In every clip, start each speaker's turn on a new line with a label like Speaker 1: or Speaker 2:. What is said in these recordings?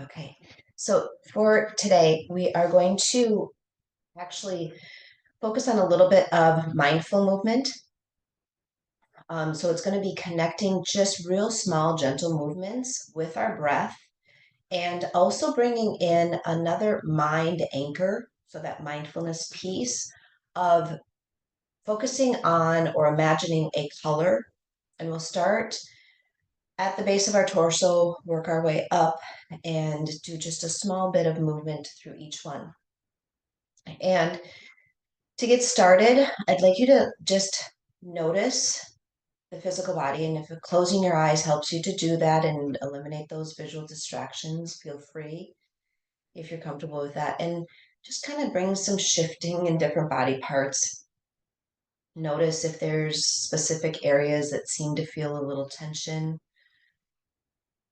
Speaker 1: Okay, so for today, we are going to actually focus on a little bit of mindful movement. So it's going to be connecting just real small, gentle movements with our breath and also bringing in another mind anchor. So that mindfulness piece of focusing on or imagining a color. And we'll start at the base of our torso, work our way up, and do just a small bit of movement through each one. And to get started, I'd like you to just notice the physical body. And if closing your eyes helps you to do that and eliminate those visual distractions, feel free if you're comfortable with that. And just kind of bring some shifting in different body parts. Notice if there's specific areas that seem to feel a little tension.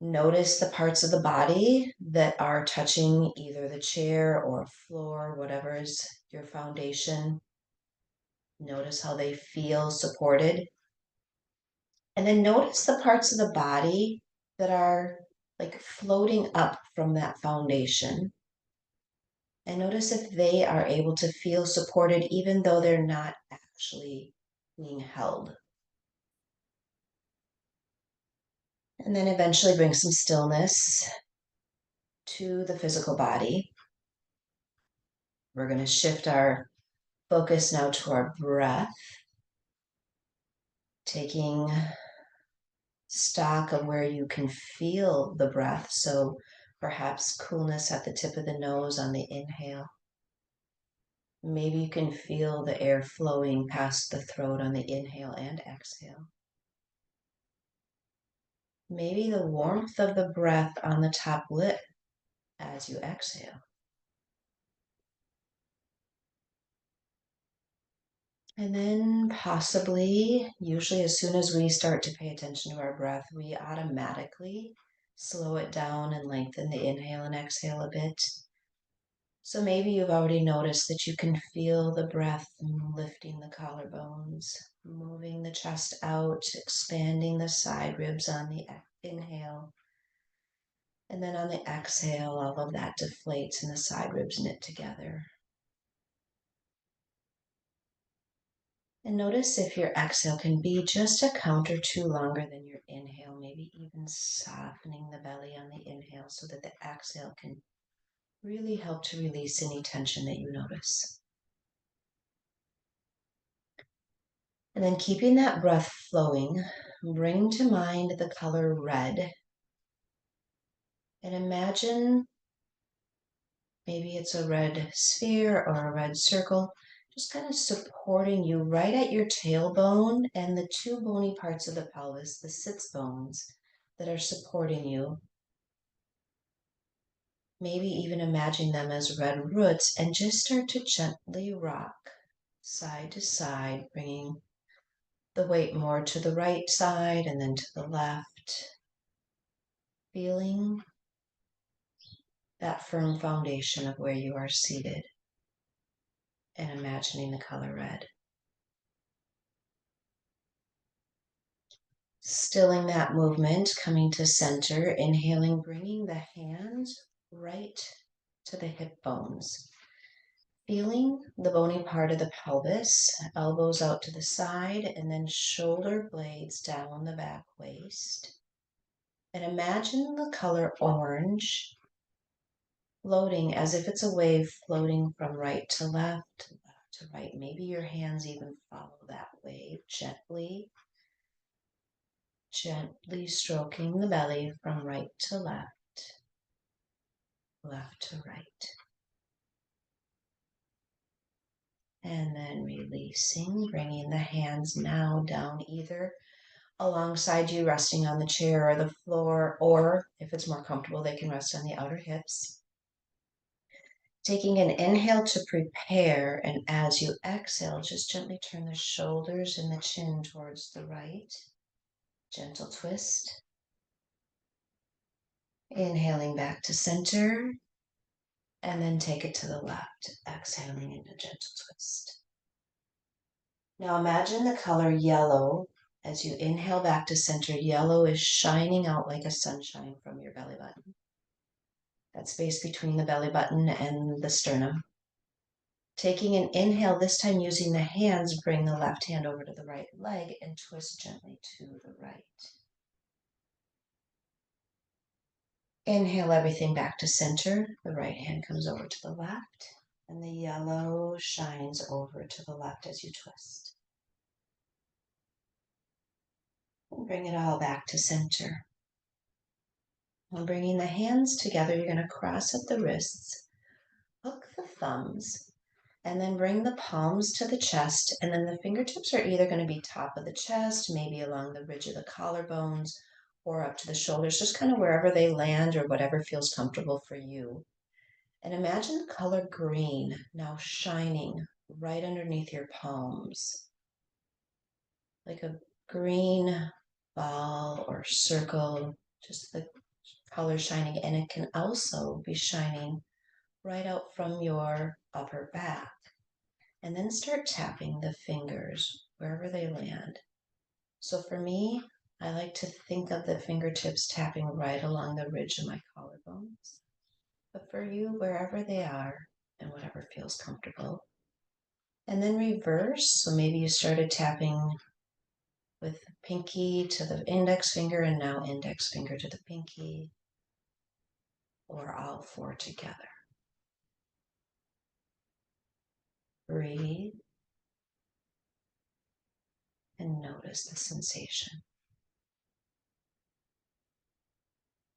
Speaker 1: Notice the parts of the body that are touching either the chair or floor, whatever is your foundation. Notice how they feel supported. And then notice the parts of the body that are like floating up from that foundation. And notice if they are able to feel supported even though they're not actually being held. And then eventually bring some stillness to the physical body. We're going to shift our focus now to our breath, taking stock of where you can feel the breath. So perhaps coolness at the tip of the nose on the inhale. Maybe you can feel the air flowing past the throat on the inhale and exhale. Maybe the warmth of the breath on the top lip as you exhale. And then possibly, usually as soon as we start to pay attention to our breath, we automatically slow it down and lengthen the inhale and exhale a bit. So maybe you've already noticed that you can feel the breath lifting the collarbones, moving the chest out, expanding the side ribs on the inhale. And then on the exhale, all of that deflates and the side ribs knit together. And notice if your exhale can be just a count or two longer than your inhale, maybe even softening the belly on the inhale so that the exhale can really help to release any tension that you notice. And then keeping that breath flowing, bring to mind the color red. And imagine maybe it's a red sphere or a red circle, just kind of supporting you right at your tailbone and the two bony parts of the pelvis, the sits bones that are supporting you. Maybe even imagine them as red roots and just start to gently rock side to side, bringing the weight more to the right side and then to the left. Feeling that firm foundation of where you are seated and imagining the color red. Stilling that movement, coming to center, inhaling, bringing the hands right to the hip bones. Feeling the bony part of the pelvis, elbows out to the side, and then shoulder blades down the back waist. And imagine the color orange floating as if it's a wave floating from right to left to right. Maybe your hands even follow that wave gently, gently stroking the belly from right to left, left to right. And then releasing, bringing the hands now down either alongside you, resting on the chair or the floor, or if it's more comfortable, they can rest on the outer hips. Taking an inhale to prepare, and as you exhale, just gently turn the shoulders and the chin towards the right. Gentle twist. Inhaling back to center, and then take it to the left, exhaling in a gentle twist. Now imagine the color yellow. As you inhale back to center, yellow is shining out like a sunshine from your belly button. that space between the belly button and the sternum. Taking an inhale, this time using the hands, bring the left hand over to the right leg and twist gently to the right. Inhale everything back to center. The right hand comes over to the left, and the yellow shines over to the left as you twist. And bring it all back to center. And bringing the hands together, you're going to cross at the wrists, hook the thumbs, and then bring the palms to the chest. And then the fingertips are either going to be top of the chest, maybe along the ridge of the collarbones, or up to the shoulders, just kind of wherever they land or whatever feels comfortable for you. And imagine the color green now shining right underneath your palms, like a green ball or circle, just the color shining. And it can also be shining right out from your upper back. And then start tapping the fingers wherever they land. So for me, I like to think of the fingertips tapping right along the ridge of my collarbones. But for you, wherever they are and whatever feels comfortable. And then reverse. So maybe you started tapping with pinky to the index finger and now index finger to the pinky, or all four together. Breathe and notice the sensation.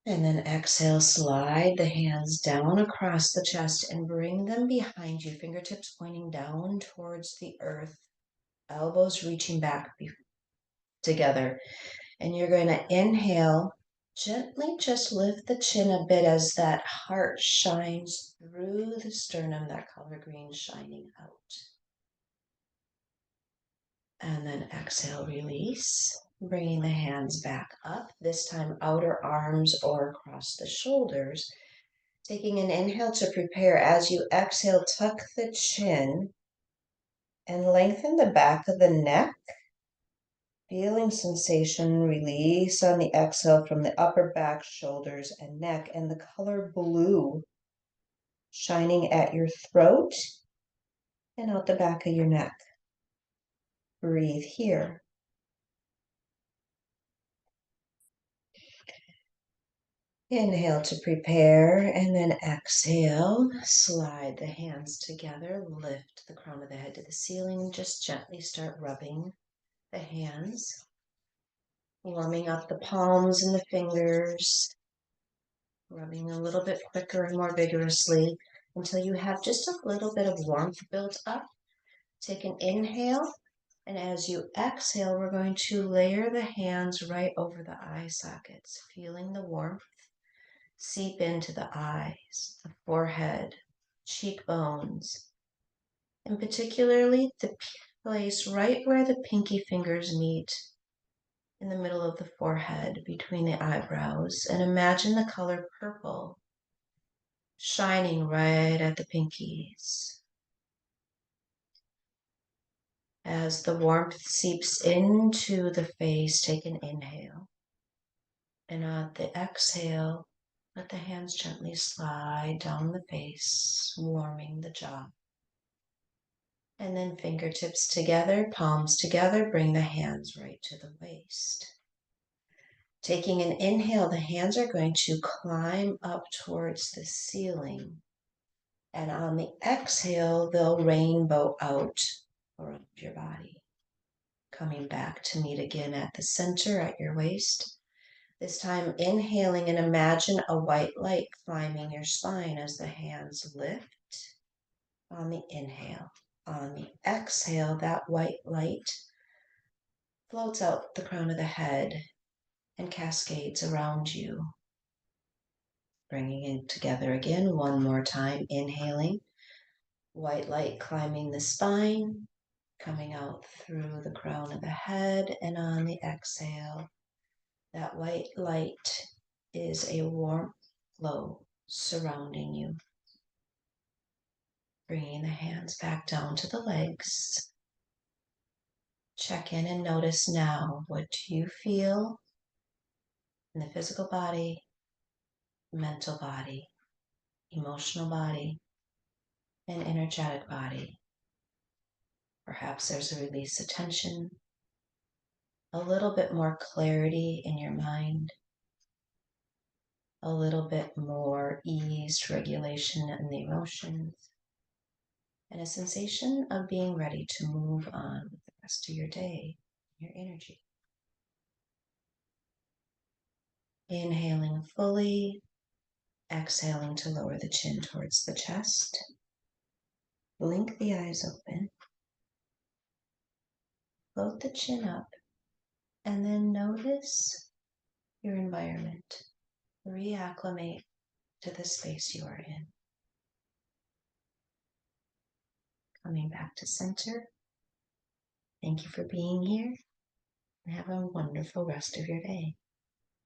Speaker 1: And then exhale, slide the hands down across the chest and bring them behind you, fingertips pointing down towards the earth, elbows reaching back together. And you're going to inhale, gently just lift the chin a bit as that heart shines through the sternum, that color green shining out. And then exhale, release, bringing the hands back up, this time outer arms or across the shoulders. Taking an inhale to prepare. As you exhale, tuck the chin and lengthen the back of the neck. Feeling sensation release on the exhale from the upper back, shoulders, and neck, and the color blue shining at your throat and out the back of your neck. Breathe here. Inhale to prepare, and then exhale. Slide the hands together. Lift the crown of the head to the ceiling. Just gently start rubbing the hands, warming up the palms and the fingers, rubbing a little bit quicker and more vigorously until you have just a little bit of warmth built up. Take an inhale, and as you exhale, we're going to layer the hands right over the eye sockets, feeling the warmth seep into the eyes, the forehead, cheekbones, and particularly the place right where the pinky fingers meet in the middle of the forehead between the eyebrows. And imagine the color purple shining right at the pinkies. As the warmth seeps into the face, take an inhale. And on the exhale, let the hands gently slide down the face, warming the jaw. And then fingertips together, palms together, bring the hands right to the waist. Taking an inhale, the hands are going to climb up towards the ceiling. And on the exhale, they'll rainbow out around your body. Coming back to meet again at the center at your waist. This time inhaling, and imagine a white light climbing your spine as the hands lift on the inhale. On the exhale, that white light floats out the crown of the head and cascades around you. Bringing it together again one more time, inhaling, white light climbing the spine, coming out through the crown of the head, and on the exhale, that white light is a warm glow surrounding you. Bringing the hands back down to the legs. Check in and notice now, what do you feel in the physical body, mental body? emotional body, and energetic body. Perhaps there's a release of tension, a little bit more clarity in your mind, a little bit more ease, regulation in the emotions, and a sensation of being ready to move on with the rest of your day, your energy. Inhaling fully, exhaling to lower the chin towards the chest. Blink the eyes open. Float the chin up, and then notice your environment. Reacclimate to the space you are in. Coming back to center. Thank you for being here, and have a wonderful rest of your day.